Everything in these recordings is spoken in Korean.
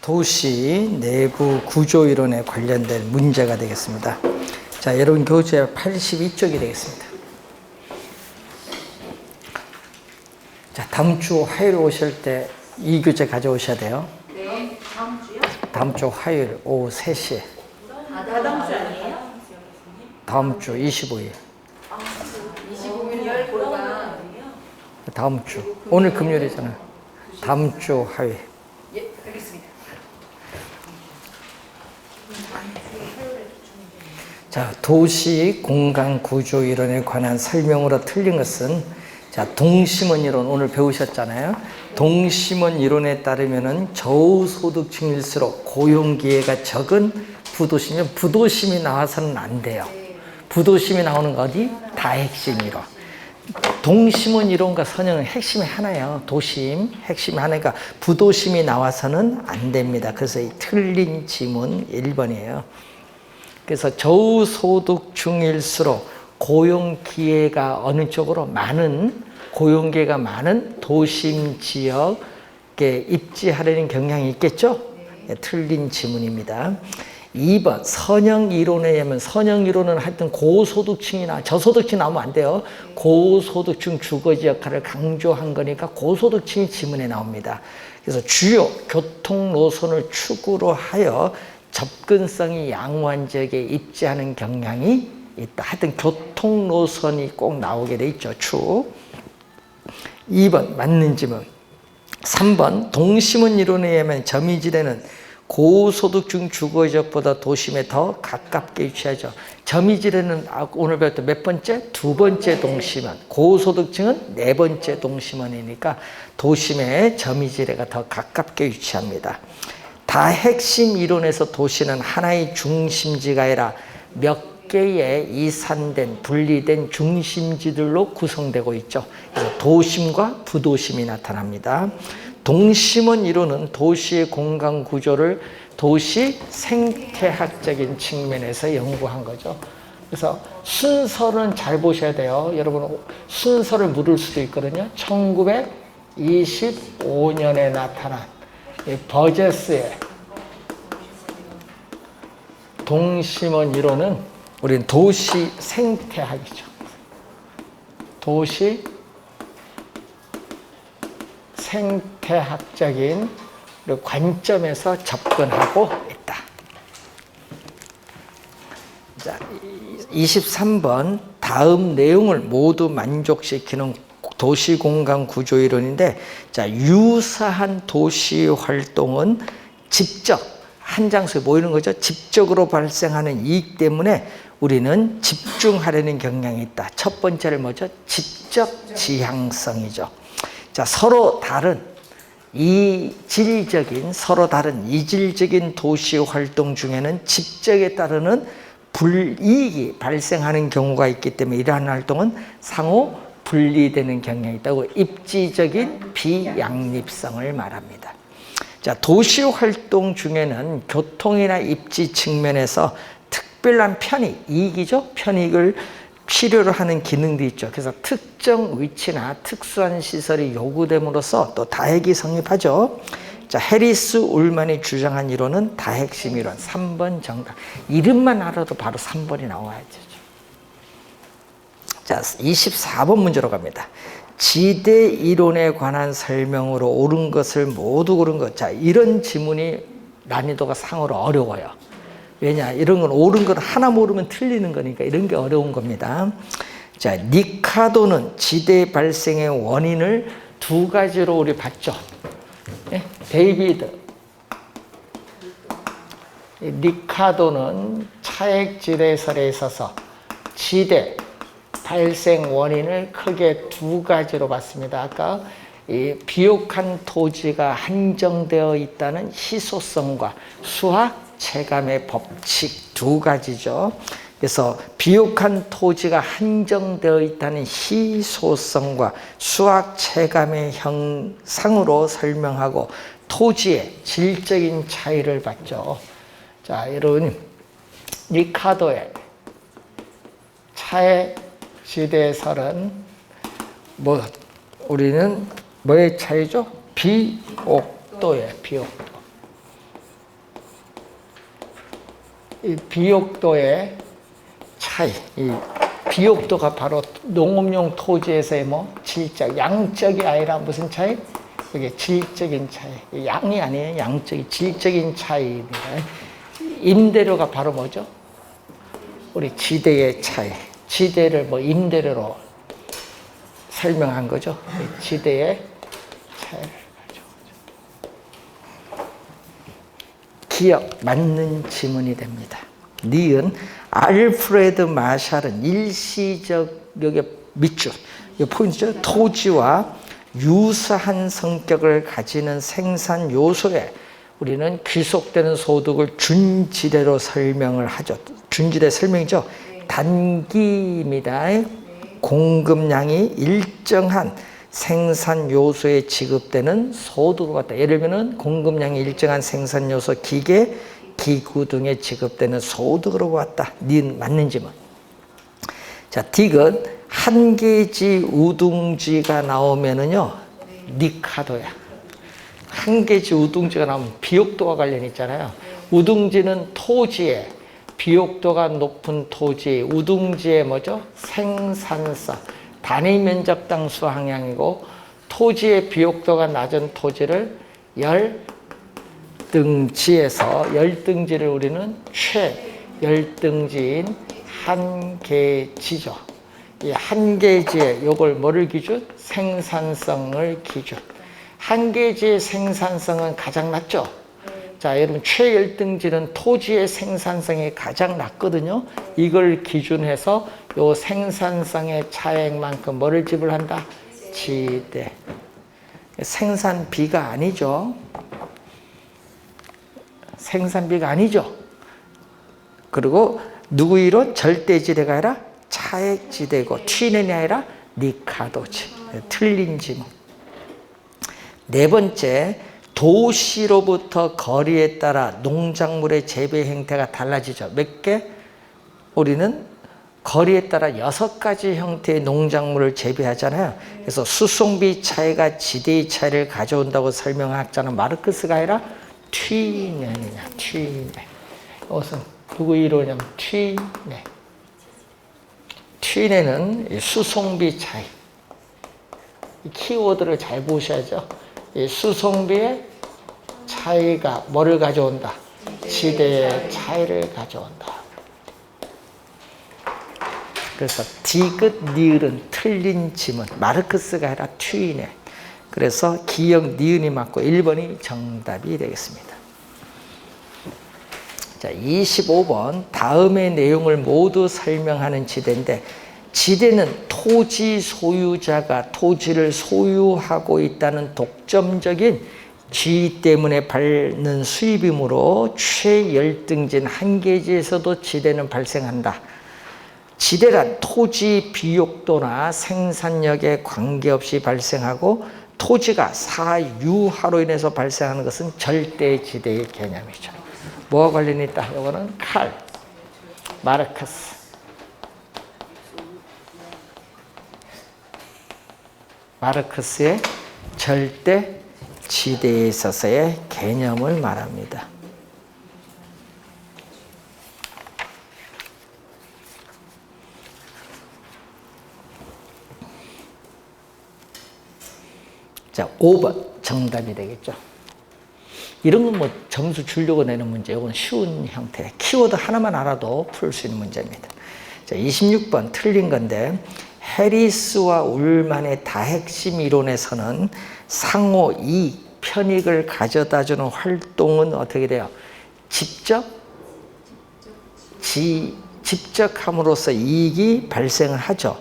도시 내부 구조 이론에 관련된 문제가 되겠습니다. 자, 여러분 교재 82쪽이 되겠습니다. 자, 다음 주 화요일 오실 때 이 교재 가져오셔야 돼요. 네, 다음 주요? 다음 주 화요일 오후 3시에. 다다음 주 아니에요? 다음 주 25일. 25일 골반. 다음 주. 오늘 금요일이잖아요. 다음 주 화요일. 예, 알겠습니다. 자, 도시 공간 구조 이론에 관한 설명으로 틀린 것은, 자, 동심원 이론 오늘 배우셨잖아요. 동심원 이론에 따르면은 저소득층일수록 고용 기회가 적은 부도시면 부도심이 나와서는 안 돼요. 부도심이 나오는 거 어디? 다핵심 이론. 동심원 이론과 선형은 핵심이 하나예요. 도심, 핵심이 하나니까 부도심이 나와서는 안 됩니다. 그래서 이 틀린 지문 1번이에요. 그래서 저소득층일수록 고용 기회가 어느 쪽으로 많은, 고용 기회가 많은 도심 지역에 입지하려는 경향이 있겠죠? 네, 틀린 지문입니다. 2번 선형 이론에 의하면, 선형 이론은 하여튼 고소득층이나 저소득층 나오면 안 돼요. 고소득층 주거지 역할을 강조한 거니까 고소득층이 지문에 나옵니다. 그래서 주요 교통 노선을 축으로 하여 접근성이 양호한 지역에 입지하는 경향이 있다. 하여튼 교통 노선이 꼭 나오게 돼 있죠. 축. 2번 맞는 지문. 3번 동심원 이론에 의하면 점이지대는 고소득층 주거지역보다 도심에 더 가깝게 위치하죠. 점이지대는 오늘 배웠던 몇 번째? 두 번째 동심원. 고소득층은 네 번째 동심원이니까 도심에 점이지대가 더 가깝게 위치합니다. 다핵심 이론에서 도시는 하나의 중심지가 아니라 몇 개의 이산된, 분리된 중심지들로 구성되고 있죠. 그래서 도심과 부도심이 나타납니다. 동심원 이론은 도시의 공간 구조를 도시 생태학적인 측면에서 연구한 거죠. 그래서 순서는 잘 보셔야 돼요. 여러분 순서를 물을 수도 있거든요. 1925년에 나타난 버제스의 동심원 이론은 우리는 도시 생태학이죠. 도시 생태학적인 관점에서 접근하고 있다. 자, 23번 다음 내용을 모두 만족시키는 도시공간 구조이론인데, 자, 유사한 도시 활동은 직접 한 장소에 모이는 거죠. 직접으로 발생하는 이익 때문에 우리는 집중하려는 경향이 있다. 첫 번째는 뭐죠? 직접 지향성이죠. 자, 서로 다른 서로 다른 이질적인 도시 활동 중에는 직접에 따르는 불이익이 발생하는 경우가 있기 때문에 이러한 활동은 상호 분리되는 경향이 있다고 입지적인 비양립성을 말합니다. 자, 도시 활동 중에는 교통이나 입지 측면에서 특별한 편익, 이익이죠? 편익을 필요로 하는 기능도 있죠. 그래서 특정 위치나 특수한 시설이 요구됨으로써 또 다핵이 성립하죠. 자, 해리스 울만이 주장한 이론은 다핵심 이론. 3번 정답. 이름만 알아도 바로 3번이 나와야죠. 자, 24번 문제로 갑니다. 지대 이론에 관한 설명으로 옳은 것을 모두 고른 것. 자, 이런 지문이 난이도가 상으로 어려워요. 왜냐? 이런 건 옳은 건 하나 모르면 틀리는 거니까 이런 게 어려운 겁니다. 자, 니카도는 지대 발생의 원인을 두 가지로 우리 봤죠. 네? 데이비드. 니카도는 차액지대설에 있어서 지대 발생 원인을 크게 두 가지로 봤습니다. 아까 이 비옥한 토지가 한정되어 있다는 희소성과 수학 체감의 법칙 두 가지죠. 그래서 비옥한 토지가 한정되어 있다는 희소성과 수학 체감의 형상으로 설명하고 토지의 질적인 차이를 봤죠. 자, 여러분 리카도의 차의 지대설은 우리는 뭐의 차이죠? 비옥도예요. 비옥도. 이 비옥도의 차이. 이 비옥도가 바로 농업용 토지에서의 뭐 질적, 양적이 아니라 무슨 차이? 이게 질적인 차이. 양이 아니에요. 양적인 질적인 차이입니다. 임대료가 바로 뭐죠? 우리 지대의 차이. 지대를 뭐 임대료로 설명한 거죠. 지대의 차이를 가지고. 기억, 맞는 지문이 됩니다. 니은 알프레드 마샬은 일시적 여기 밑줄, 이 포인트죠. 토지와 유사한 성격을 가지는 생산 요소에 우리는 귀속되는 소득을 준지대로 설명을 하죠. 준지대 설명이죠. 단기입니다. 공급량이 일정한 생산 요소에 지급되는 소득과 같다. 예를 들면 공급량이 일정한 생산 요소, 기계, 기구 등에 지급되는 소득으로 왔다. 니은 맞는 지문. 자, 디귿 한계지 우둥지가 나오면은요 니카도야. 한계지 우둥지가 나오면 비옥도와 관련이 있잖아요. 우둥지는 토지에, 비옥도가 높은 토지, 우둥지의 뭐죠? 생산성, 단위 면적당 수항량이고, 토지의 비옥도가 낮은 토지를 열등지에서, 열등지를 우리는 최열등지인 한계지죠. 이 한계지에 요걸 뭐를 기준? 생산성을 기준. 한계지의 생산성은 가장 낮죠. 자, 여러분 최열등지는 토지의 생산성이 가장 낮거든요. 이걸 기준해서 요 생산성의 차액만큼 뭐를 지불한다? 지대. 생산비가 아니죠. 생산비가 아니죠. 그리고 누구 이론? 절대지대가 아니라 차액지대고, 튀는이 아니라 니카도지. 틀린 지문. 네 번째, 도시로부터 거리에 따라 농작물의 재배 형태가 달라지죠. 몇 개? 우리는 거리에 따라 6가지 형태의 농작물을 재배하잖아요. 그래서 수송비 차이가 지대의 차이를 가져온다고 설명한 학자는 마르크스가 아니라 튀네냐, 튀네. 이것은 누구 이론이냐면 튀네. 튀네는 수송비 차이. 이 키워드를 잘 보셔야죠. 이 수송비의 차이가 뭐를 가져온다? 지대의 차이를 가져온다. 그래서 디귿, 니을은 틀린 지문. 마르크스가 아니라 튀네. 그래서 기역, 니은이 맞고 1번이 정답이 되겠습니다. 자, 25번. 다음의 내용을 모두 설명하는 지대인데, 지대는 토지 소유자가 토지를 소유하고 있다는 독점적인 지위 때문에 받는 수입이므로 최열등진 한계지에서도 지대는 발생한다. 지대란 토지 비옥도나 생산력에 관계없이 발생하고, 토지가 사유하로 인해서 발생하는 것은 절대지대의 개념이죠. 뭐와 관련이 있다? 이거는 칼, 마르크스. 마르크스의 절대 지대에 있어서의 개념을 말합니다. 자, 5번 정답이 되겠죠. 이런 건 뭐 점수 주려고 내는 문제, 이건 쉬운 형태. 키워드 하나만 알아도 풀 수 있는 문제입니다. 자, 26번 틀린 건데, 해리스와 울만의 다핵심 이론에서는 상호 이익, 편익을 가져다주는 활동은 어떻게 돼요? 직접함으로써 이익이 발생을 하죠.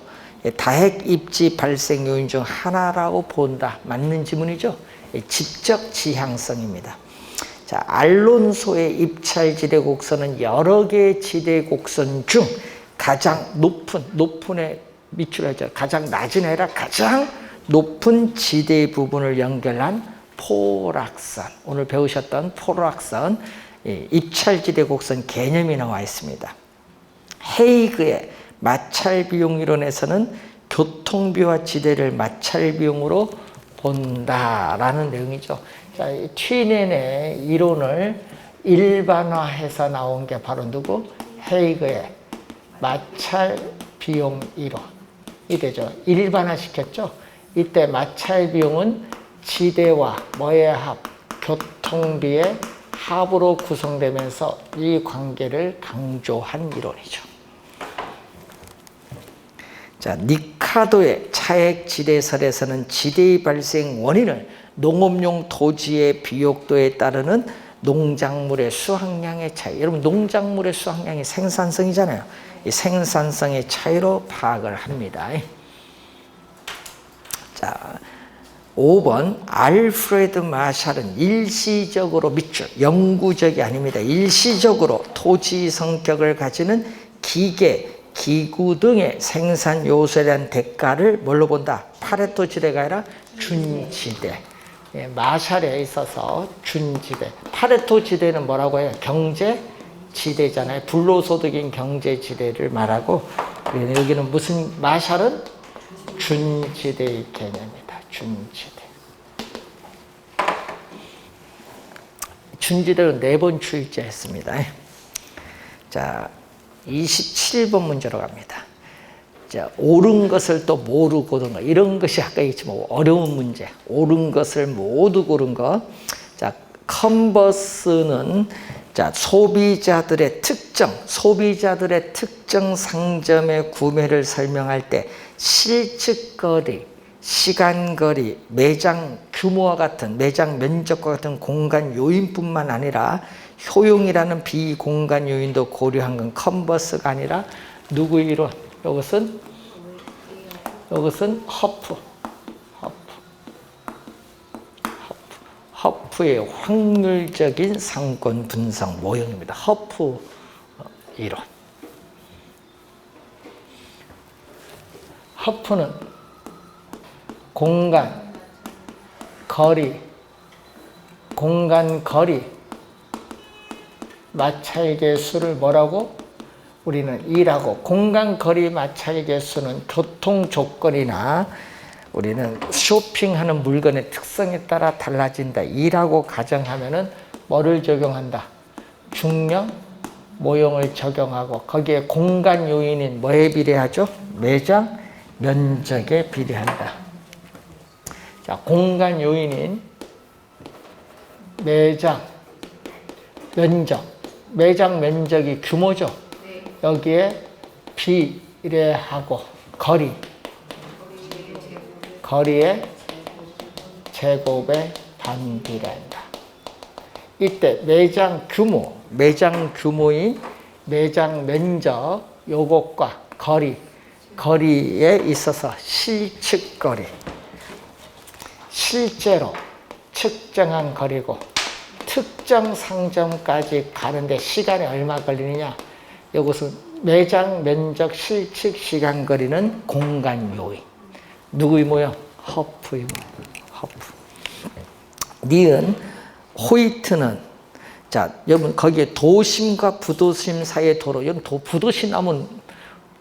다핵 입지 발생 요인 중 하나라고 본다. 맞는 지문이죠? 직접 지향성입니다. 자, 알론소의 입찰지대 곡선은 여러 개의 지대 곡선 중 가장 높은에 밑줄하죠. 가장 낮은 아니라 가장 높은 지대 부분을 연결한 포락선. 오늘 배우셨던 포락선, 입찰지대 곡선 개념이 나와 있습니다. 헤이그의 마찰비용 이론에서는 교통비와 지대를 마찰비용으로 본다라는 내용이죠. 자, 튀넨의 이론을 일반화해서 나온 게 바로 누구? 헤이그의 마찰 비용 이론. 이 되죠. 일반화시켰죠. 이때 마찰 비용은 지대와 뭐의 합? 교통비의 합으로 구성되면서 이 관계를 강조한 이론이죠. 자, 니카도의 차액 지대설에서는 지대의 발생 원인을 농업용 토지의 비옥도에 따르는 농작물의 수확량의 차이. 여러분, 농작물의 수확량이 생산성이잖아요. 이 생산성의 차이로 파악을 합니다. 자, 5번 알프레드 마샬은 일시적으로 밑줄, 영구적이 아닙니다. 일시적으로 토지 성격을 가지는 기계, 기구 등의 생산 요소에 대한 대가를 뭘로 본다? 파레토 지대가 아니라 준지대. 예, 마샬에 있어서 준지대. 파레토 지대는 뭐라고 해요? 경제지대잖아요. 불로소득인 경제지대를 말하고, 여기는 무슨, 마샬은 준지대의 개념이다. 준지대. 준지대로 4번 출제했습니다. 자, 27번 문제로 갑니다. 자, 옳은 것을 또 모두 고른 거. 이런 것이 아까 얘기했지만 어려운 문제. 옳은 것을 모두 고른 거. 자, 컨버스는 자, 소비자들의 특정 상점의 구매를 설명할 때 실측거리, 시간거리, 매장 규모와 같은, 매장 면적과 같은 공간 요인뿐만 아니라 효용이라는 비공간 요인도 고려한 건 컨버스가 아니라 누구의 이론? 이것은 허프의 확률적인 상권 분석 모형입니다. 허프 이론. 허프는 공간, 거리, 마찰계 수를 뭐라고? 우리는 2라고. 공간, 거리, 마찰계 수는 교통 조건이나 우리는 쇼핑하는 물건의 특성에 따라 달라진다. 2라고 가정하면은 뭐를 적용한다? 중력 모형을 적용하고 거기에 공간 요인인 뭐에 비례하죠? 매장 면적에 비례한다. 자, 공간 요인인 매장 면적이 규모죠. 여기에 비례하고 거리의 제곱에 반비례한다. 이때 매장 규모인 매장 면적 요것과 거리에 있어서 실측거리, 실제로 측정한 거리고 특정 상점까지 가는데 시간이 얼마 걸리느냐? 이것은 매장 면적 실측 시간 거리는 공간 요인. 누구의 모형? 허프의 모형. 허프. 니은 호이트는 자, 여러분 거기에 도심과 부도심 사이의 도로. 여러분 부도심 하면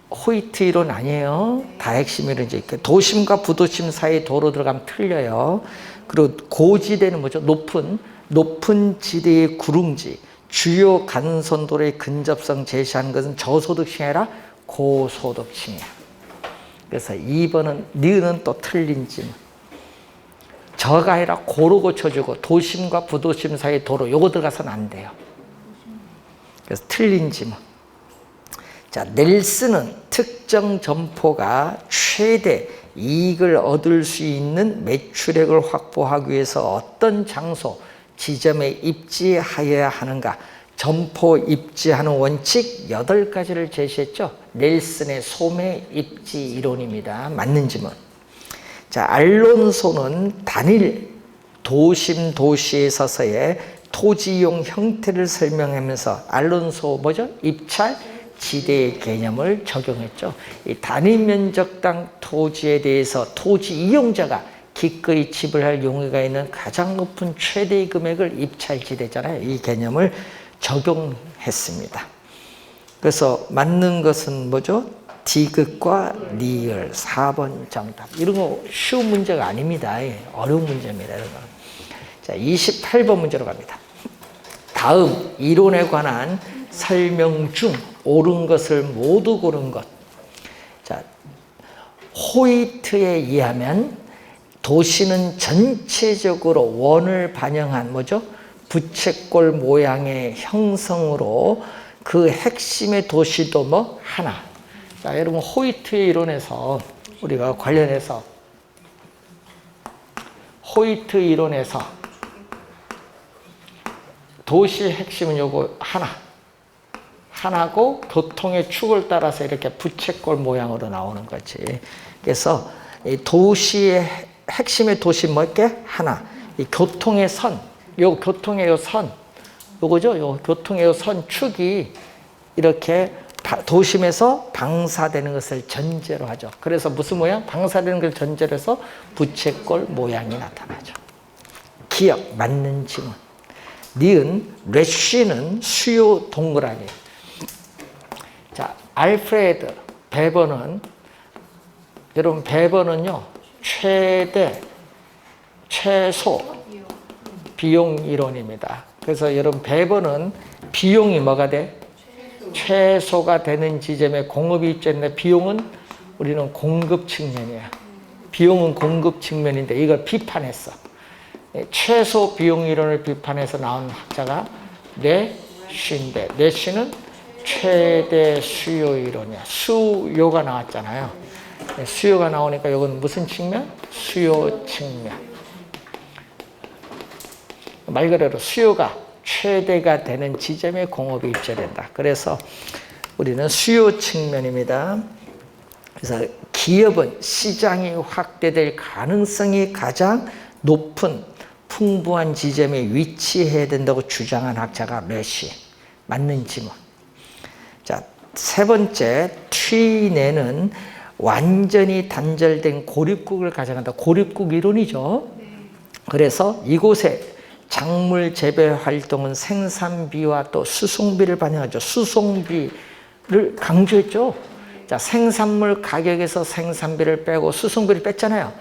호이트 이론 아니에요. 다 핵심 이론이죠. 도심과 부도심 사이의 도로 들어가면 틀려요. 그리고 고지대는 뭐죠? 높은 지대의 구릉지, 주요 간선도로의 근접성 제시하는 것은 저소득층이 아니라 고소득층이야. 그래서 2번은 니은은 또 틀린 지문. 저가 아니라 고로 고쳐주고 도심과 부도심 사이 도로 요거 들어가서는 안 돼요. 그래서 틀린 지문. 자, 넬슨은 특정 점포가 최대 이익을 얻을 수 있는 매출액을 확보하기 위해서 어떤 장소, 지점에 입지하여야 하는가? 점포 입지하는 원칙 8가지를 제시했죠. 넬슨의 소매 입지 이론입니다. 맞는 지문. 자, 알론소는 단일 도시에 서서의 토지용 형태를 설명하면서 알론소 뭐죠? 입찰 지대의 개념을 적용했죠. 이 단위 면적당 토지에 대해서 토지 이용자가 기꺼이 지불할 용의가 있는 가장 높은 최대의 금액을 입찰지대잖아요. 이 개념을 적용했습니다. 그래서 맞는 것은 뭐죠? 디귿과 리을 4번 정답. 이런 거 쉬운 문제가 아닙니다. 어려운 문제입니다. 이런 거. 자, 28번 문제로 갑니다. 다음 이론에 관한 설명 중 옳은 것을 모두 고른 것. 자, 호이트에 의하면 도시는 전체적으로 원을 반영한 뭐죠? 부채꼴 모양의 형성으로 그 핵심의 도시도 뭐 하나. 자, 여러분 호이트의 이론에서 우리가 관련해서 호이트 이론에서 도시의 핵심은 요거 하나고 교통의 축을 따라서 이렇게 부채꼴 모양으로 나오는 거지. 그래서 이 도시의 핵심의 도시 뭐게 하나. 이 교통의 선, 요 교통의 요 선, 요거죠. 요 교통의 요 선 축이 이렇게 도심에서 방사되는 것을 전제로 하죠. 그래서 무슨 모양? 방사되는 걸 전제로 해서 부채꼴 모양이 나타나죠. 기억, 맞는 지문. 니은, 래쉬는 수요 동그라미. 자, 알프레드 베버는, 여러분 베버는요, 최대, 최소 비용 이론입니다. 그래서 여러분 베버는 비용이 뭐가 돼? 최소가 되는 지점에 공급이 있잖아요. 비용은 우리는 공급 측면이야. 비용은 공급 측면인데 이걸 비판했어. 최소 비용 이론을 비판해서 나온 학자가 래쉬인데, 래쉬는 최대 수요 이론이야. 수요가 나왔잖아요. 수요가 나오니까 이건 무슨 측면? 수요 측면. 말 그대로 수요가 최대가 되는 지점에 공업이 입재된다. 그래서 우리는 수요 측면입니다. 그래서 기업은 시장이 확대될 가능성이 가장 높은 풍부한 지점에 위치해야 된다고 주장한 학자가 래쉬. 맞는 지문. 자, 세 번째, 트위네는 완전히 단절된 고립국을 가정한다. 고립국 이론이죠. 그래서 이곳에 작물 재배 활동은 생산비와 또 수송비를 반영하죠. 수송비를 강조했죠. 자, 생산물 가격에서 생산비를 빼고 수송비를 뺐잖아요.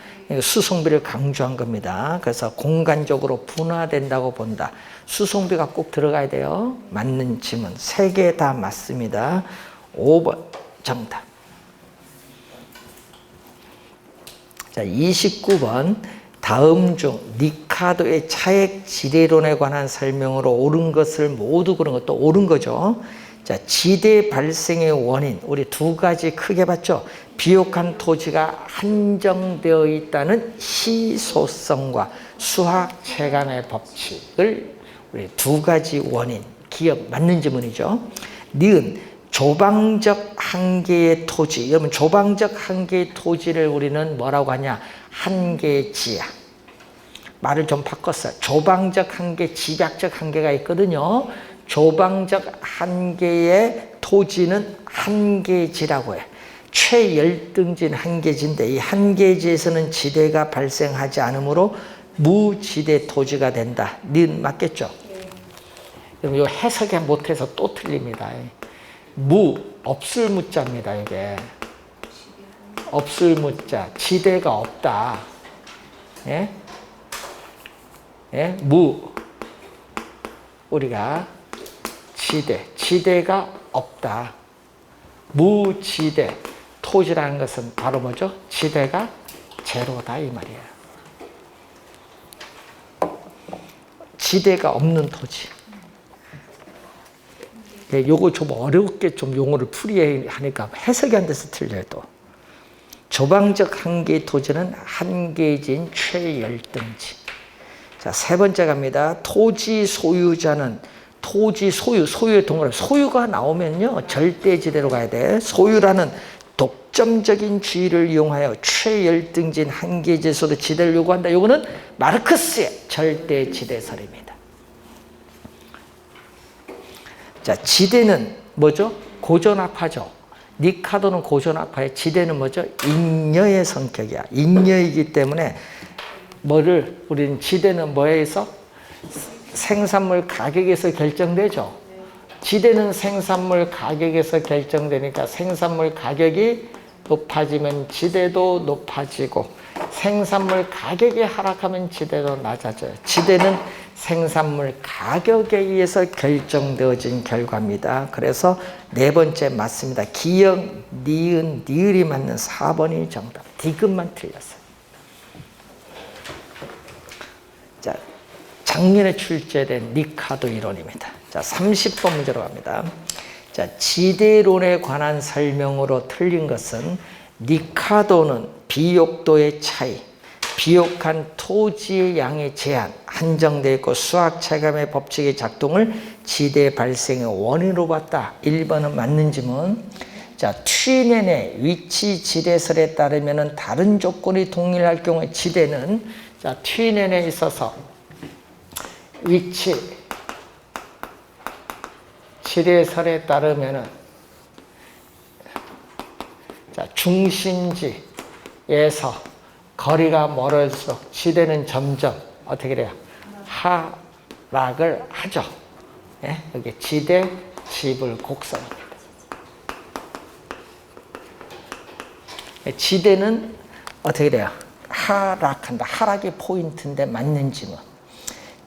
수송비를 강조한 겁니다. 그래서 공간적으로 분화된다고 본다. 수송비가 꼭 들어가야 돼요. 맞는 지문 3개 다 맞습니다. 5번 정답. 자, 29번. 다음 중 리카도의 차액 지대론에 관한 설명으로 옳은 것을 모두 고른 것도 옳은 거죠. 자, 지대 발생의 원인 우리 2가지 크게 봤죠. 비옥한 토지가 한정되어 있다는 희소성과 수학 체감의 법칙을 우리 2가지 원인 기억 맞는 지문이죠. 니은 조방적 한계의 토지. 여러분 조방적 한계의 토지를 우리는 뭐라고 하냐? 한계지야. 말을 좀 바꿨어요. 조방적 한계, 집약적 한계가 있거든요. 조방적 한계의 토지는 한계지라고 해. 최열등진 한계지인데 이 한계지에서는 지대가 발생하지 않으므로 무지대 토지가 된다. 니은 맞겠죠? 여러분 이거 해석이 못해서 또 틀립니다. 없을 무자입니다. 이게 없을 무자, 지대가 없다. 예? 예? 우리가 지대가 없다. 무지대 토지라는 것은 바로 뭐죠? 지대가 제로다 이 말이에요. 지대가 없는 토지. 요거 좀 어렵게 좀 용어를 풀이하니까 해석이 안 돼서 틀려요 또. 조방적 한계의 토지는 한계지인 최열등지. 자, 3번째 갑니다. 토지 소유자는 소유의 동그라미. 소유가 나오면요 절대지대로 가야 돼. 소유라는 독점적인 주의를 이용하여 최열등진 한계지에서도 지대를 요구한다. 요거는 마르크스의 절대지대설입니다. 자, 지대는 뭐죠? 고전압하죠. 리카도는 고전압하에 지대는 뭐죠? 잉여의 성격이야. 잉여이기 때문에 우리는 지대는 뭐에서? 생산물 가격에서 결정되죠. 지대는 생산물 가격에서 결정되니까 생산물 가격이 높아지면 지대도 높아지고 생산물 가격이 하락하면 지대도 낮아져요. 지대는 생산물 가격에 의해서 결정되어진 결과입니다. 그래서 네 번째 맞습니다. 기역, 니은, 니을이 맞는 4번이 정답. 디귿만 틀렸어요. 자, 작년에 출제된 리카도 이론입니다. 자, 30번 문제로 갑니다. 자, 지대론에 관한 설명으로 틀린 것은 리카도는 비옥도의 차이, 비옥한 토지의 양의 제한, 한정되어 있고 수학 체감의 법칙의 작동을 지대 발생의 원인으로 봤다. 1번은 맞는 지문. 자, TNN의 위치 지대설에 따르면 다른 조건이 동일할 경우에 지대는, 자, TNN에 있어서 위치 지대설에 따르면은, 자, 중심지에서 거리가 멀어질수록 지대는 점점 어떻게 돼요? 하락을 하죠. 예? 여기 지대 지불 곡선입니다. 지대는 어떻게 돼요? 하락한다. 하락이 포인트인데 맞는 지문.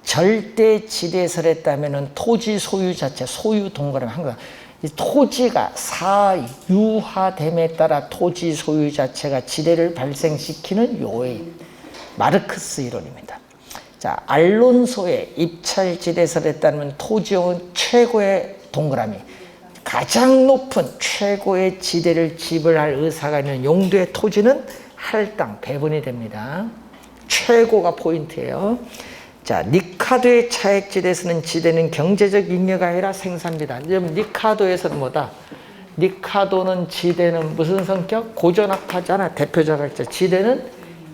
절대 지대설에 따르면 토지 소유 자체, 소유 동그라미 한 거. 이 토지가 사유화됨에 따라 토지 소유 자체가 지대를 발생시키는 요인. 마르크스 이론입니다. 자, 알론소의 입찰 지대설에 따르면 토지용은 최고의 동그라미. 가장 높은 최고의 지대를 지불할 의사가 있는 용도의 토지는 할당, 배분이 됩니다. 최고가 포인트예요. 자, 리카도의 차액지대에서는 지대는 경제적 잉여가 아니라 생산비다. 리카도에서는 뭐다? 리카도는 지대는 무슨 성격? 고전학파잖아. 대표적으로 지대는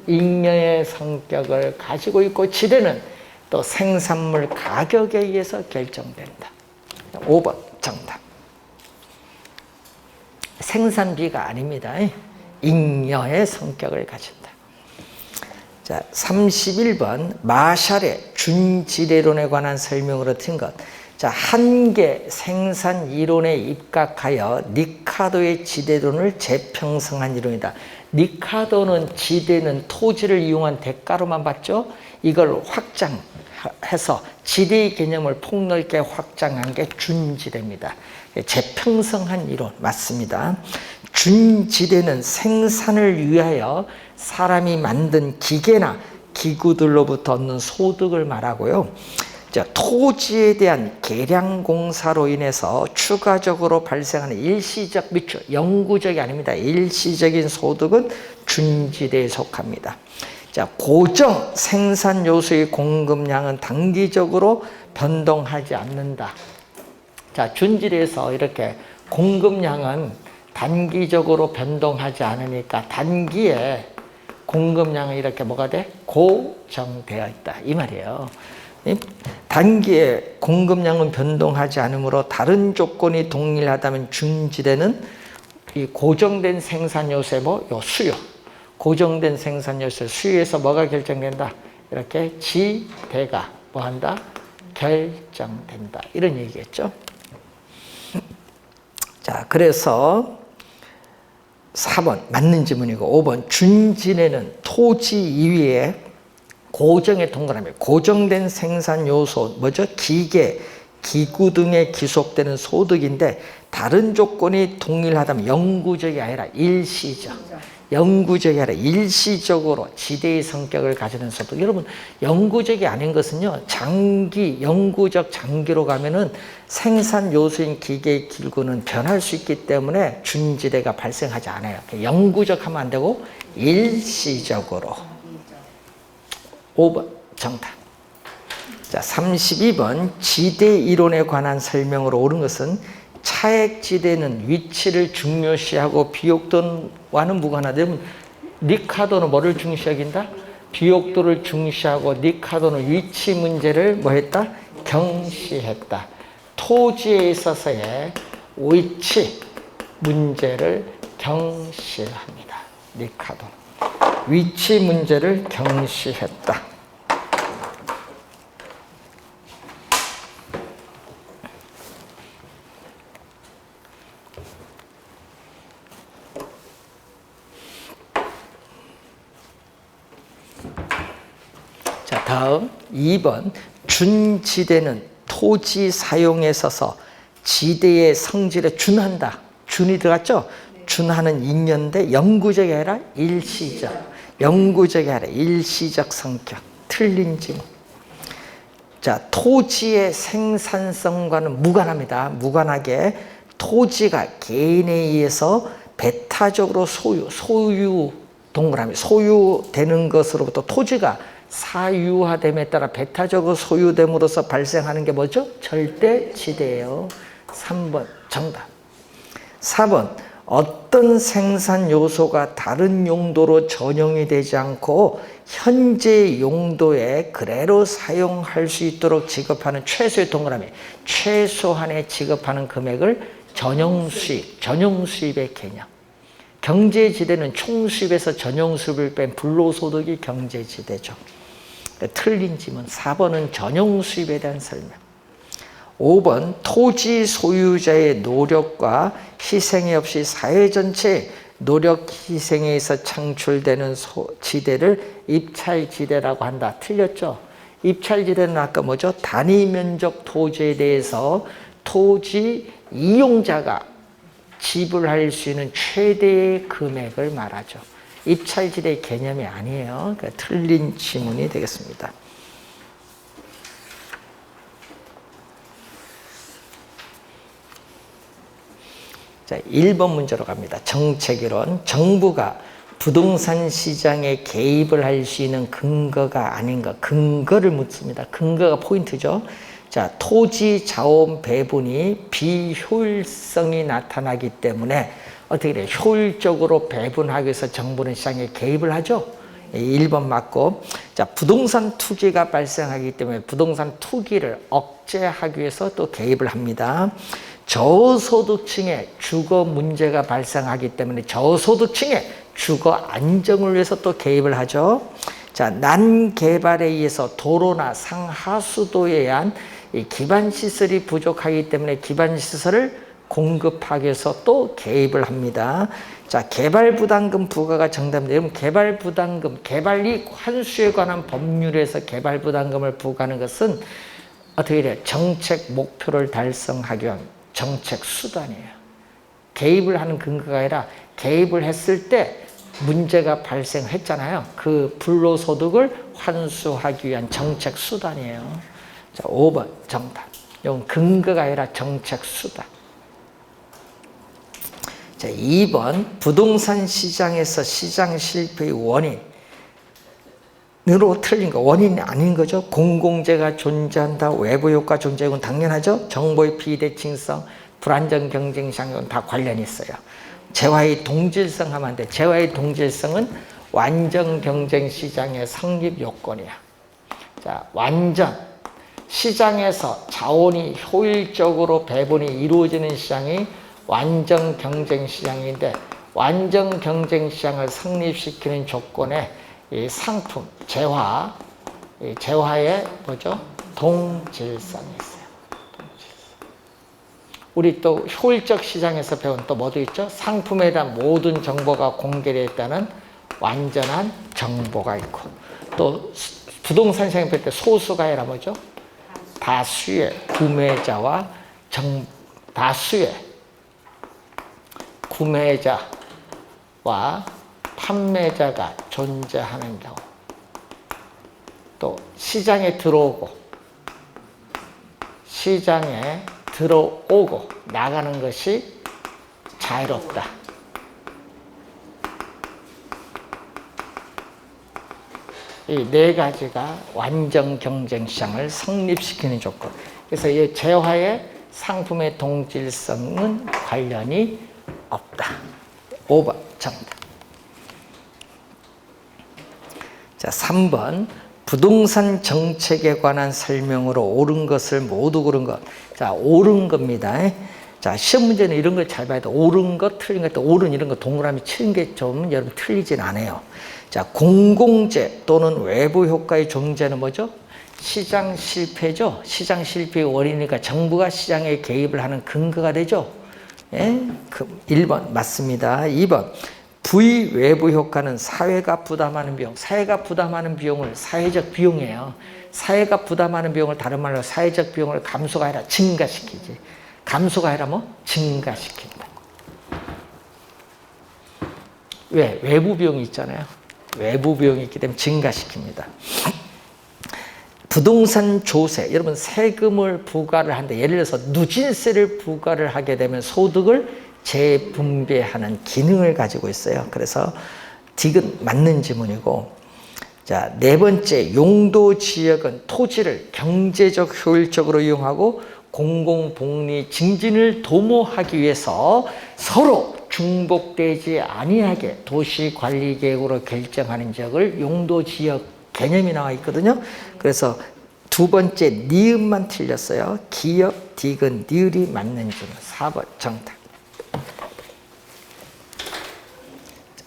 잉여의 성격을 가지고 있고 지대는 또 생산물 가격에 의해서 결정된다. 5번 정답. 생산비가 아닙니다. 잉여의 성격을 가진다. 자, 31번 마샬의 준지대론에 관한 설명으로 튼 것. 자, 한계 생산 이론에 입각하여 리카도의 지대론을 재평성한 이론이다. 리카도는 지대는 토지를 이용한 대가로만 봤죠. 이걸 확장해서 지대의 개념을 폭넓게 확장한 게 준지대입니다. 재평성한 이론 맞습니다. 준지대는 생산을 위하여 사람이 만든 기계나 기구들로부터 얻는 소득을 말하고요. 자, 토지에 대한 개량 공사로 인해서 추가적으로 발생하는 일시적 미추, 영구적이 아닙니다. 일시적인 소득은 준지대에 속합니다. 자, 고정 생산 요소의 공급량은 단기적으로 변동하지 않는다. 자, 준지대에서 이렇게 공급량은 단기적으로 변동하지 않으니까 단기에 공급량은 이렇게 뭐가 돼? 고정되어 있다. 이 말이에요. 단기에 공급량은 변동하지 않으므로 다른 조건이 동일하다면 준지대는 이 고정된 생산 요소의 요 수요. 고정된 생산 요소 수요에서 뭐가 결정된다? 이렇게 지대가 뭐 한다? 결정된다. 이런 얘기겠죠. 자, 그래서 4번 맞는 지문이고 5번 준지대는 토지 이외에 고정의 동그라미, 고정된 생산 요소, 뭐죠? 기계, 기구 등에 기속되는 소득인데 다른 조건이 동일하다면 영구적이 아니라 일시적. 영구적이 아니라 일시적으로 지대의 성격을 가지는 소득. 여러분, 영구적이 아닌 것은요, 장기, 영구적 장기로 가면은 생산 요소인 기계 기구는 변할 수 있기 때문에 준지대가 발생하지 않아요. 영구적 하면 안 되고 일시적으로. 5번 정답. 자, 32번 지대 이론에 관한 설명으로 옳은 것은 차액지대는 위치를 중요시하고 비옥도와는 무관하다면 리카도는 뭐를 중시하긴다? 비옥도를 중시하고 리카도는 위치 문제를 뭐 했다? 경시했다. 토지에 있어서의 위치 문제를 경시합니다. 리카도. 위치 문제를 경시했다. 자, 다음 2번 준지대는 토지 사용에 있어서 지대의 성질에 준한다. 준이 들어갔죠? 준하는 인연대 영구적이 아니라 일시적. 영구적이 아니라 일시적 성격. 틀린 지문. 자, 토지의 생산성과는 무관합니다. 무관하게 토지가 개인에 의해서 배타적으로 소유 동그라미 소유되는 것으로부터 토지가 사유화됨에 따라 배타적으로 소유됨으로써 발생하는 게 뭐죠? 절대지대예요. 3번 정답. 4번 어떤 생산 요소가 다른 용도로 전용이 되지 않고 현재 용도에 그대로 사용할 수 있도록 지급하는 최소의 동그라미 최소한의 지급하는 금액을 전용수입, 전용수입의 개념. 경제지대는 총수입에서 전용수입을 뺀 불로소득이 경제지대죠. 틀린 지문 4번은 전용수입에 대한 설명. 5번 토지 소유자의 노력과 희생이 없이 사회 전체의 노력 희생에 의해서 창출되는 지대를 입찰지대라고 한다. 틀렸죠? 입찰지대는 아까 뭐죠? 단위 면적 토지에 대해서 토지 이용자가 지불할 수 있는 최대의 금액을 말하죠. 입찰지대의 개념이 아니에요. 그러니까 틀린 지문이 되겠습니다. 자, 1번 문제로 갑니다. 정책이론. 정부가 부동산 시장에 개입을 할 수 있는 근거가 아닌가. 근거를 묻습니다. 근거가 포인트죠. 자, 토지 자원 배분이 비효율성이 나타나기 때문에 어떻게 돼요? 효율적으로 배분하기 위해서 정부는 시장에 개입을 하죠. 1번 맞고. 자, 부동산 투기가 발생하기 때문에 부동산 투기를 억제하기 위해서 또 개입을 합니다. 저소득층의 주거 문제가 발생하기 때문에 저소득층의 주거 안정을 위해서 또 개입을 하죠. 자, 난개발에 의해서 도로나 상하수도에 의한 이 기반시설이 부족하기 때문에 기반시설을 공급하기 위해서 또 개입을 합니다. 자, 개발부담금 부과가 정답입니다. 여러분, 개발부담금, 개발이익 환수에 관한 법률에서 개발부담금을 부과하는 것은 어떻게 돼요? 정책 목표를 달성하기 위한 정책 수단이에요. 개입을 하는 근거가 아니라 개입을 했을 때 문제가 발생했잖아요. 그 불로소득을 환수하기 위한 정책 수단이에요. 자, 5번 정답. 이건 근거가 아니라 정책 수단. 자, 2번 부동산 시장에서 시장 실패의 원인으로 틀린 거. 원인이 아닌 거죠. 공공재가 존재한다. 외부 효과 존재는 당연하죠. 정보의 비대칭성, 불안정 경쟁 상황은 다 관련이 있어요. 재화의 동질성 하면 안 돼. 재화의 동질성은 완전 경쟁 시장의 성립 요건이야. 자, 완전 시장에서 자원이 효율적으로 배분이 이루어지는 시장이 완전 경쟁 시장인데, 완전 경쟁 시장을 성립시키는 조건에 이 상품, 재화의 뭐죠? 동질성이 있어요. 우리 또 효율적 시장에서 배운 또 뭐도 있죠? 상품에 대한 모든 정보가 공개되어 있다는 완전한 정보가 있고, 또 부동산 시장에 볼 때 소수가 아니라 뭐죠? 다수의 구매자와 다수의 구매자와 판매자가 존재하는 경우, 또 시장에 들어오고 나가는 것이 자유롭다. 이 네 가지가 완전 경쟁 시장을 성립시키는 조건. 그래서 이 재화의 상품의 동질성은 관련이 없다. 5번 정답. 자, 3번 부동산 정책에 관한 설명으로 옳은 것을 모두 고른 것. 자, 옳은 겁니다. 자, 시험 문제는 이런 걸 잘 봐야 돼. 옳은 것, 틀린 것, 옳은 이런 거 동그라미 치는 게 좀 여러분 틀리진 않아요. 자, 공공재 또는 외부 효과의 존재는 뭐죠? 시장 실패죠. 시장 실패의 원인이니까 정부가 시장에 개입을 하는 근거가 되죠. 예? 1번 맞습니다. 2번 부의 외부 효과는 사회가 부담하는 비용. 사회가 부담하는 비용을 사회적 비용이에요. 사회가 부담하는 비용을 다른 말로 사회적 비용을 감소가 아니라 증가시키지. 감소가 아니라 뭐? 증가시킨다. 왜? 외부 비용이 있잖아요. 외부 비용이 있기 때문에 증가시킵니다. 부동산 조세, 여러분 세금을 부과를 한데 예를 들어서 누진세를 부과를 하게 되면 소득을 재분배하는 기능을 가지고 있어요. 그래서 딕은 맞는 지문이고, 자, 네 번째, 용도 지역은 토지를 경제적 효율적으로 이용하고 공공복리 증진을 도모하기 위해서 서로 중복되지 아니하게 도시관리계획으로 결정하는 지역을 용도지역 개념이 나와 있거든요. 그래서 두 번째 니은만 틀렸어요. 기역, 디귿, 니을이 맞는 지문 4번 정답.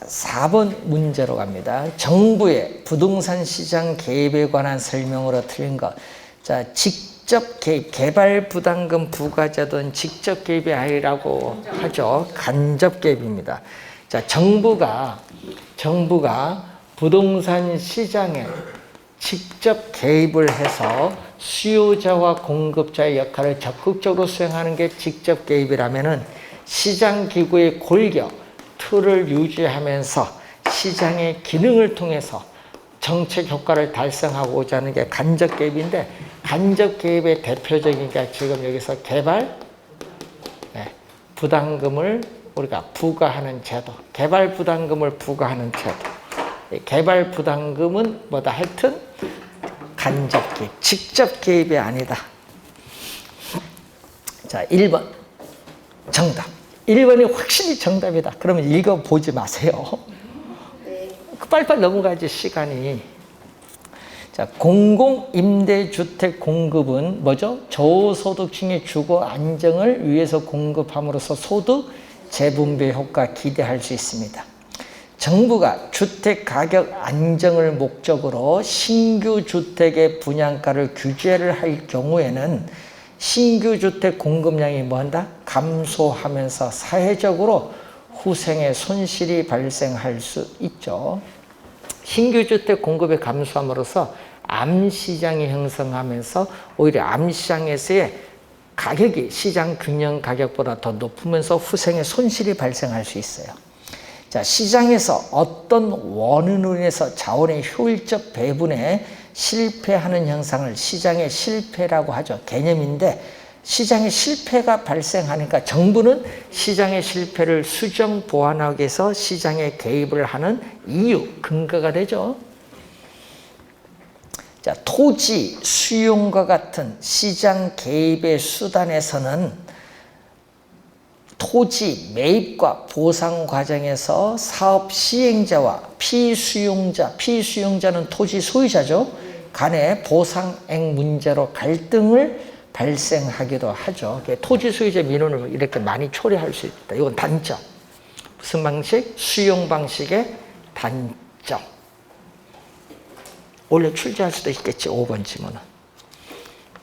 4번 문제로 갑니다. 정부의 부동산 시장 개입에 관한 설명으로 틀린 것. 자, 직접 개입, 개발 부담금 부과자든 직접 개입이 아니라고 하죠. 간접 개입입니다. 자, 정부가 부동산 시장에 직접 개입을 해서 수요자와 공급자의 역할을 적극적으로 수행하는 게 직접 개입이라면은 시장 기구의 골격, 틀을 유지하면서 시장의 기능을 통해서 정책 효과를 달성하고자 하는 게 간접 개입인데, 간접 개입의 대표적인 게 지금 여기서 개발 부담금을 우리가 부과하는 제도, 개발 부담금을 부과하는 제도. 개발 부담금은 뭐다? 하여튼 간접 개입, 직접 개입이 아니다. 자, 1번 정답. 1번이 확실히 정답이다. 그러면 읽어보지 마세요. 빨리빨리 넘어가야지, 시간이. 자, 공공임대주택 공급은 뭐죠? 저소득층의 주거 안정을 위해서 공급함으로써 소득 재분배 효과 기대할 수 있습니다. 정부가 주택 가격 안정을 목적으로 신규 주택의 분양가를 규제를 할 경우에는 신규 주택 공급량이 뭐한다? 감소하면서 사회적으로 후생의 손실이 발생할 수 있죠. 신규 주택 공급이 감소함으로써 암시장이 형성하면서 오히려 암시장에서의 가격이 시장 균형 가격보다 더 높으면서 후생의 손실이 발생할 수 있어요. 자, 시장에서 어떤 원인으로 인해서 자원의 효율적 배분에 실패하는 현상을 시장의 실패라고 하죠. 개념인데, 시장의 실패가 발생하니까 정부는 시장의 실패를 수정 보완하기 위해서 시장에 개입을 하는 이유, 근거가 되죠. 자, 토지 수용과 같은 시장 개입의 수단에서는 토지 매입과 보상 과정에서 사업 시행자와 피수용자는 토지 소유자죠. 간의 보상액 문제로 갈등을 발생하기도 하죠. 토지 소유자 민원을 이렇게 많이 초래할 수 있다. 이건 단점. 무슨 방식? 수용 방식의 단점. 원래 출제할 수도 있겠지, 5번 지문은.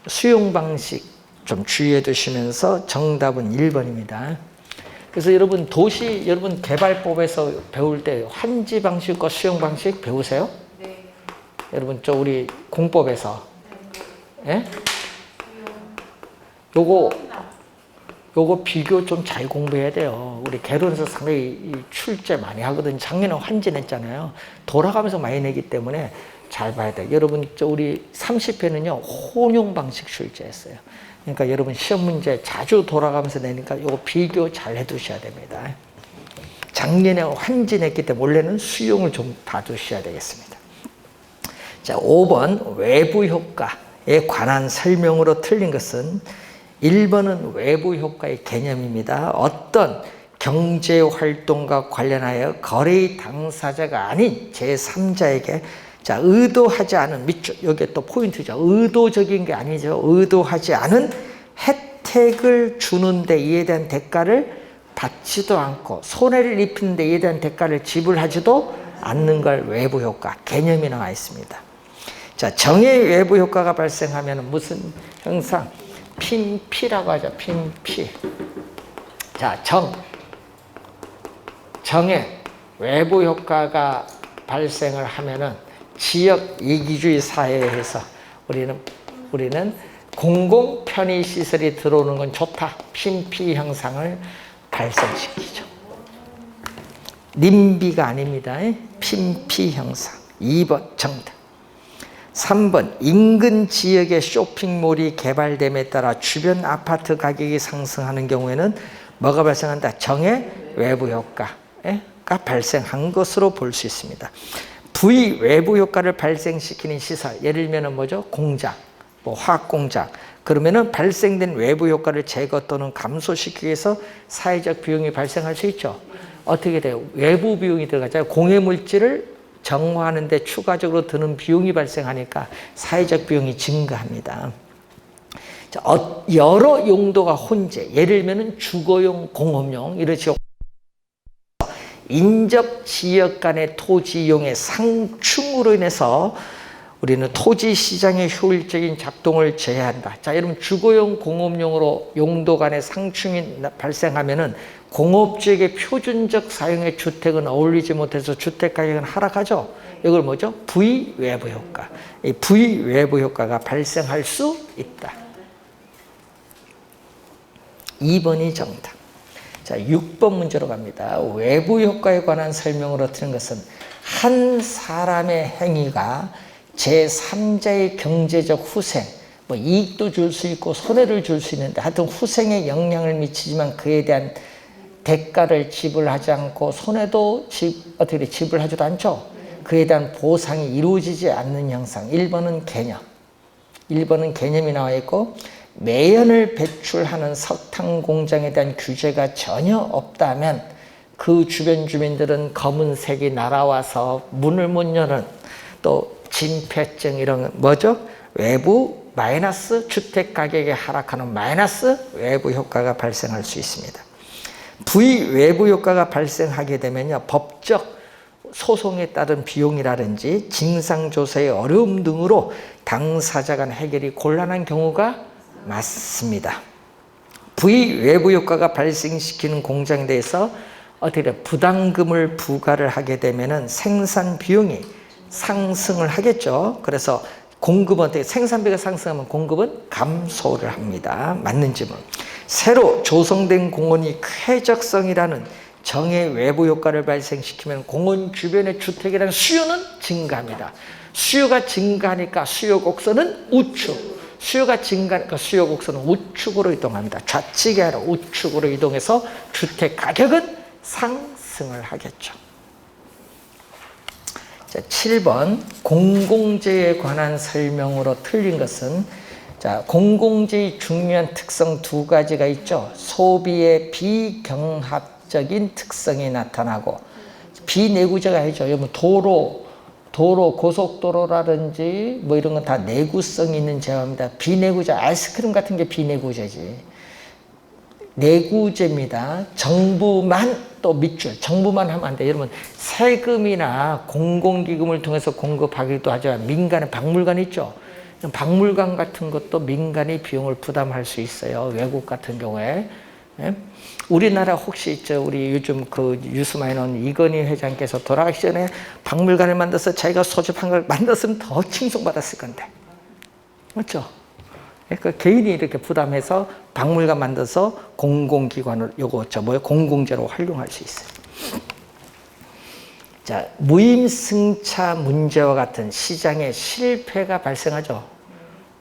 수용 방식 좀 주의해 두시면서 정답은 1번입니다. 그래서 여러분 여러분 개발법에서 배울 때 환지 방식과 수용 방식 배우세요? 네. 여러분 우리 공법에서. 예? 요거 비교 좀 잘 공부해야 돼요. 우리 개론에서 상당히 출제 많이 하거든요. 작년에 환지 냈잖아요. 돌아가면서 많이 내기 때문에 잘 봐야 돼요. 여러분 우리 30회는요 혼용 방식 출제했어요. 그러니까 여러분 시험 문제 자주 돌아가면서 내니까 요거 비교 잘 해두셔야 됩니다. 작년에 환지 냈기 때문에 원래는 수용을 좀 봐두셔야 되겠습니다. 자, 5번 외부 효과에 관한 설명으로 틀린 것은 1번은 외부 효과의 개념입니다. 어떤 경제활동과 관련하여 거래의 당사자가 아닌 제3자에게 자, 의도하지 않은 밑줄, 여기에 또 포인트죠. 의도적인 게 아니죠. 의도하지 않은 혜택을 주는데 이에 대한 대가를 받지도 않고 손해를 입히는데 이에 대한 대가를 지불하지도 않는 걸 외부 효과, 개념이 나와 있습니다. 자, 정의 외부 효과가 발생하면 무슨 형상? 핀피라고 하죠. 핀피. 자, 정의 외부 효과가 발생을 하면은 지역 이기주의 사회에서 우리는 공공 편의 시설이 들어오는 건 좋다. 핀피 형상을 발생시키죠. 님비가 아닙니다. 핀피 형상. 2번 정답. 3번 인근 지역의 쇼핑몰이 개발됨에 따라 주변 아파트 가격이 상승하는 경우에는 뭐가 발생한다? 정의 외부 효과가 발생한 것으로 볼 수 있습니다. 부의 외부 효과를 발생시키는 시설, 예를 들면 뭐죠? 공장, 뭐 화학 공장. 그러면은 발생된 외부 효과를 제거 또는 감소시키기 위해서 사회적 비용이 발생할 수 있죠. 어떻게 돼요? 외부 비용이 들어가잖아요. 공해 물질을 정화하는 데 추가적으로 드는 비용이 발생하니까 사회적 비용이 증가합니다. 여러 용도가 혼재, 예를 들면 주거용, 공업용 이렇죠. 인접 지역 간의 토지 이용의 상충으로 인해서 우리는 토지 시장의 효율적인 작동을 제한한다. 자, 여러분 주거용, 공업용으로 용도 간의 상충이 발생하면은 공업지역의 표준적 사용의 주택은 어울리지 못해서 주택 가격은 하락하죠. 이걸 뭐죠? 부의 외부 효과. 이 부의 외부 효과가 발생할 수 있다. 2번이 정답. 자, 6번 문제로 갑니다. 외부 효과에 관한 설명으로 드린 것은 한 사람의 행위가 제3자의 경제적 후생, 뭐 이익도 줄 수 있고 손해를 줄 수 있는데 하여튼 후생에 영향을 미치지만 그에 대한 대가를 지불하지 않고 손해도 어떻게 지불하지도 않죠. 그에 대한 보상이 이루어지지 않는 형상. 1번은 개념. 1번은 개념이 나와 있고 매연을 배출하는 석탄 공장에 대한 규제가 전혀 없다면 그 주변 주민들은 검은색이 날아와서 문을 못 여는 또 진폐증 이런 뭐죠? 외부 마이너스 주택 가격이 하락하는 마이너스 외부 효과가 발생할 수 있습니다. 부의 외부 효과가 발생하게 되면요, 법적 소송에 따른 비용이라든지 진상조사의 어려움 등으로 당사자 간 해결이 곤란한 경우가 많습니다. 부의 외부 효과가 발생시키는 공장에 대해서 어떻게 부담금을 부과를 하게 되면은 생산 비용이 상승을 하겠죠. 그래서 공급은 어떻게 생산비가 상승하면 공급은 감소를 합니다. 맞는지 뭐. 새로 조성된 공원이 쾌적성이라는 정의 외부 효과를 발생시키면 공원 주변의 주택이라는 수요는 증가합니다. 수요가 증가하니까 수요 곡선은 우측. 수요가 증가하니까 수요 곡선은 우측으로 이동합니다. 좌측이 아니라 우측으로 이동해서 주택 가격은 상승을 하겠죠. 자, 7번 공공재에 관한 설명으로 틀린 것은 자, 공공재의 중요한 특성 두 가지가 있죠. 소비의 비경합적인 특성이 나타나고 비내구재가 아니죠. 여러분 도로, 고속도로라든지 뭐 이런 건 다 내구성이 있는 재화입니다. 비내구재, 아이스크림 같은 게 비내구재지. 내구재입니다. 정부만 또 밑줄, 정부만 하면 안 돼. 여러분 세금이나 공공기금을 통해서 공급하기도 하지만 민간의 박물관 있죠. 박물관 같은 것도 민간이 비용을 부담할 수 있어요. 외국 같은 경우에. 예? 우리나라 혹시 우리 요즘 그 뉴스 많이 나온 이건희 회장께서 돌아가기 전에 박물관을 만들어서 자기가 소집한 걸 만들었으면 더 칭송받았을 건데. 맞죠? 그 개인이 이렇게 부담해서 박물관 만들어서 공공기관을 공공재로 활용할 수 있어요. 자, 무임승차 문제와 같은 시장의 실패가 발생하죠.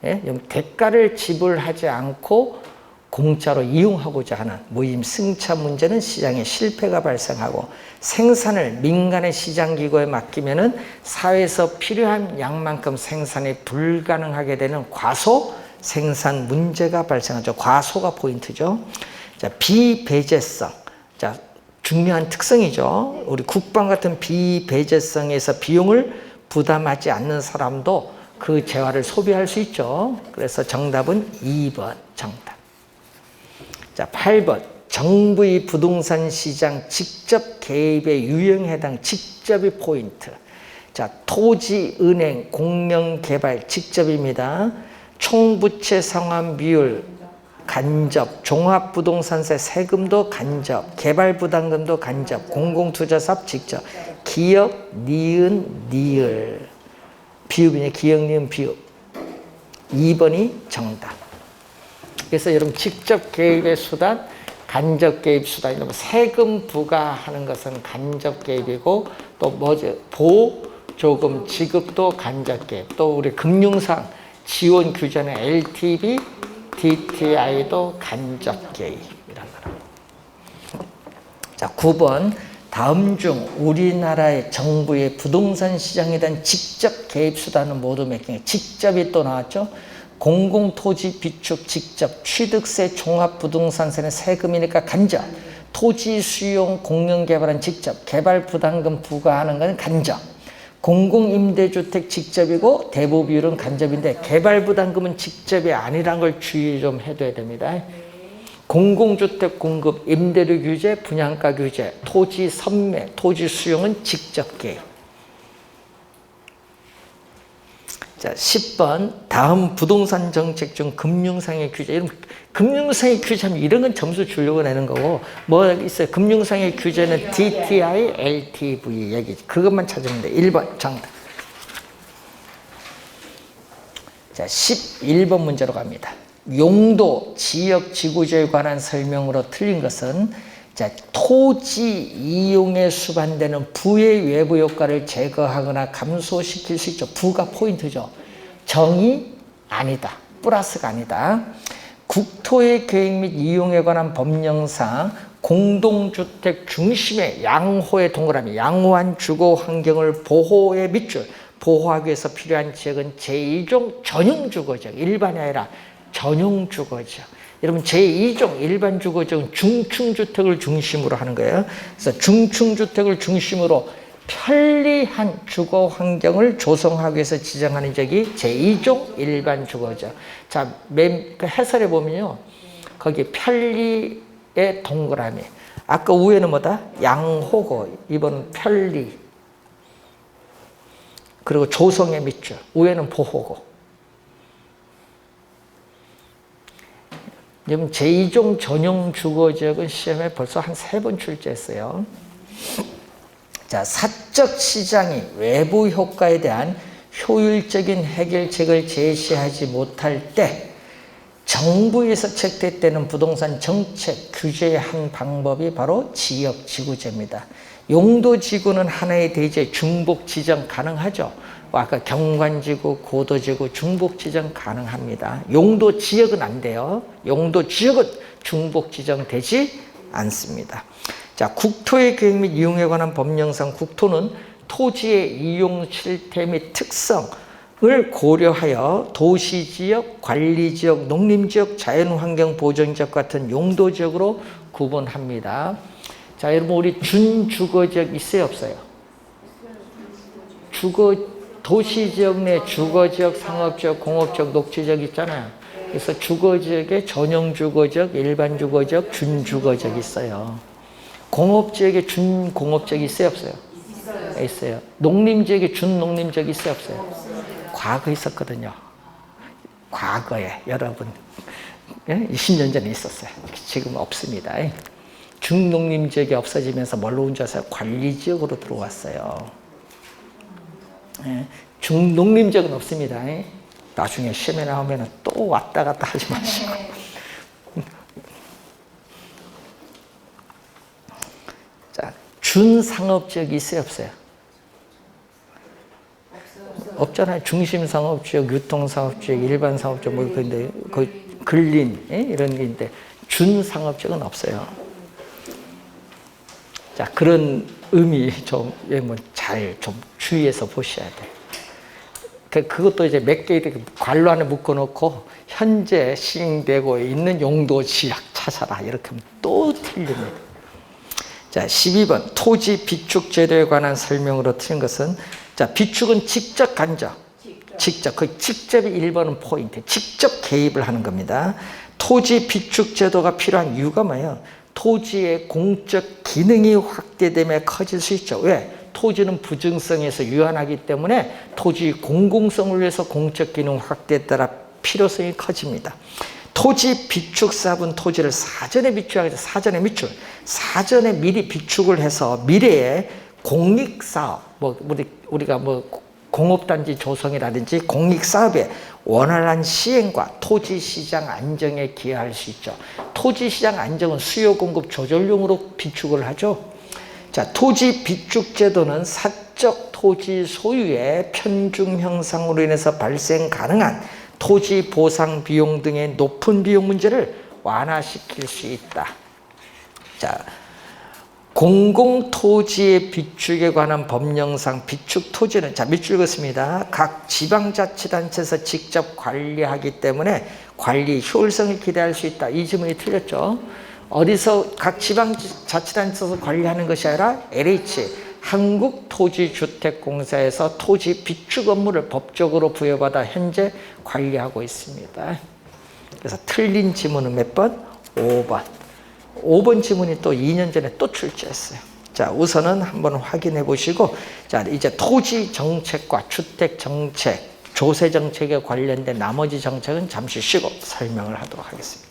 예? 대가를 지불하지 않고 공짜로 이용하고자 하는 무임승차 문제는 시장의 실패가 발생하고 생산을 민간의 시장기구에 맡기면은 사회에서 필요한 양만큼 생산이 불가능하게 되는 과소 생산 문제가 발생하죠. 과소가 포인트죠. 자, 비배제성. 자, 중요한 특성이죠. 우리 국방 같은 비배제성에서 비용을 부담하지 않는 사람도 그 재화를 소비할 수 있죠. 그래서 정답은 2번 정답. 자, 8번. 정부의 부동산 시장 직접 개입의 유형에 해당 직접이 포인트. 자, 토지, 은행, 공영개발 직접입니다. 총부채 상환 비율 간접, 종합부동산세 세금도 간접, 개발부담금도 간접, 공공투자사업 직접, 기업, 니은, 니을. 비읍이네, 기억, 니은, 비읍. 2번이 정답. 그래서 여러분 직접 개입의 수단, 간접 개입 수단, 이런 세금 부과하는 것은 간접 개입이고 또 뭐죠? 보조금 지급도 간접 개입. 또 우리 금융상 지원 규제는 LTV, DTI도 간접 개입이라는 거라고. 자, 9번. 다음 중 우리나라의 정부의 부동산 시장에 대한 직접 개입 수단은 모두 몇 개인가요? 직접이 또 나왔죠. 공공토지 비축 직접, 취득세 종합부동산세는 세금이니까 간접, 토지 수용 공영개발은 직접, 개발부담금 부과하는 것은 간접, 공공임대주택 직접이고 대부 비율은 간접인데 개발부담금은 직접이 아니란 걸 주의 좀 해둬야 됩니다. 공공주택 공급, 임대료 규제, 분양가 규제, 토지 선매, 토지 수용은 직접 개입. 자, 10번. 다음 부동산 정책 중 금융상의 규제. 이런 금융상의 규제하면 이런 건 점수 주려고 내는 거고, 뭐 있어요? 금융상의 규제는 DTI, LTV 얘기. 그것만 찾으면 돼. 1번 정답. 자, 11번 문제로 갑니다. 용도, 지역, 지구조에 관한 설명으로 틀린 것은 자, 토지 이용에 수반되는 부의 외부 효과를 제거하거나 감소시킬 수 있죠. 부가 포인트죠. 정이 아니다. 플러스가 아니다. 국토의 계획 및 이용에 관한 법령상 공동주택 중심의 양호의 동그라미, 양호한 주거 환경을 보호의 밑줄, 보호하기 위해서 필요한 지역은 제2종 전용주거지역, 일반이 아니라 전용주거지역. 여러분 제2종 일반 주거지역은 중층주택을 중심으로 하는 거예요. 그래서 중층주택을 중심으로 편리한 주거 환경을 조성하기 위해서 지정하는 지역이 제2종 일반 주거지역. 자, 그 해설에 보면요, 거기 편리의 동그라미. 아까 위에는 뭐다? 양호고, 이번은 편리. 그리고 조성의 밑줄. 위에는 보호고. 지금 제2종 전용 주거지역은 시험에 벌써 한 3번 출제했어요. 자, 사적 시장이 외부 효과에 대한 효율적인 해결책을 제시하지 못할 때 정부에서 채택되는 부동산 정책 규제의 한 방법이 바로 지역지구제입니다. 용도지구는 하나의 대지에 중복 지정 가능하죠. 아까 경관지구, 고도지구, 중복 지정 가능합니다. 용도 지역은 안 돼요. 용도 지역은 중복 지정되지 않습니다. 자, 국토의 계획 및 이용에 관한 법령상 국토는 토지의 이용 실태 및 특성을 고려하여 도시지역, 관리지역, 농림지역, 자연환경 보전지역 같은 용도지역으로 구분합니다. 자, 여러분 우리 준주거지역 있어요, 없어요? 도시지역 내 주거지역, 상업지역, 공업지역, 녹지지역 있잖아요. 그래서 주거지역에 전용주거지역, 일반주거지역, 준주거지역 있어요. 공업지역에 준공업지역 있어요, 없어요? 있어요. 농림지역에 준농림지역 있어요, 없어요? 과거에 있었거든요. 과거에 여러분 20년 전에 있었어요. 지금 없습니다. 준농림지역이 없어지면서 뭘로 온 줄 아세요? 관리지역으로 들어왔어요. 중농림지역은 없습니다. 나중에 시험에 나오면 또 왔다 갔다 하지 마시고. 자, 준상업지역이 있어요, 없어요? 없잖아요. 중심상업지역, 유통상업지역, 일반상업지역, 뭐, 근데, 근린, 이런 게 있는데, 준상업지역은 없어요. 자, 그런 의미 좀 잘 좀 주의해서 보셔야 돼요. 그것도 이제 몇 개 이렇게 관로 안에 묶어놓고 현재 시행되고 있는 용도 지역 찾아라 이렇게 하면 또 틀립니다. 자, 12번 토지 비축 제도에 관한 설명으로 틀린 것은 자, 비축은 직접 간접, 직접 그 직접이 1번은 포인트, 직접 개입을 하는 겁니다. 토지 비축 제도가 필요한 이유가 뭐예요? 토지의 공적 기능이 확대되며 커질 수 있죠. 왜? 토지는 부증성에서 유한하기 때문에 토지 공공성을 위해서 공적 기능 확대에 따라 필요성이 커집니다. 토지 비축사업은 토지를 사전에 비축하기 위해서 사전에 비축, 사전에 미리 비축을 해서 미래에 공익사업, 우리가 공업단지 조성이라든지 공익사업의 원활한 시행과 토지시장 안정에 기여할 수 있죠. 토지시장 안정은 수요 공급 조절용으로 비축을 하죠. 자, 토지 비축 제도는 사적 토지 소유의 편중 형상으로 인해서 발생 가능한 토지 보상 비용 등의 높은 비용 문제를 완화시킬 수 있다. 자, 공공토지의 비축에 관한 법령상 비축 토지는, 자, 밑줄 긋습니다. 각 지방자치단체에서 직접 관리하기 때문에 관리 효율성을 기대할 수 있다. 이 질문이 틀렸죠. 어디서 각 지방자치단체에서 관리하는 것이 아니라 LH, 한국토지주택공사에서 토지 비축 업무를 법적으로 부여받아 현재 관리하고 있습니다. 그래서 틀린 지문은 몇 번? 5번. 5번 지문이 또 2년 전에 또 출제했어요. 자, 우선은 한번 확인해 보시고, 자, 이제 토지 정책과 주택 정책, 조세 정책에 관련된 나머지 정책은 잠시 쉬고 설명을 하도록 하겠습니다.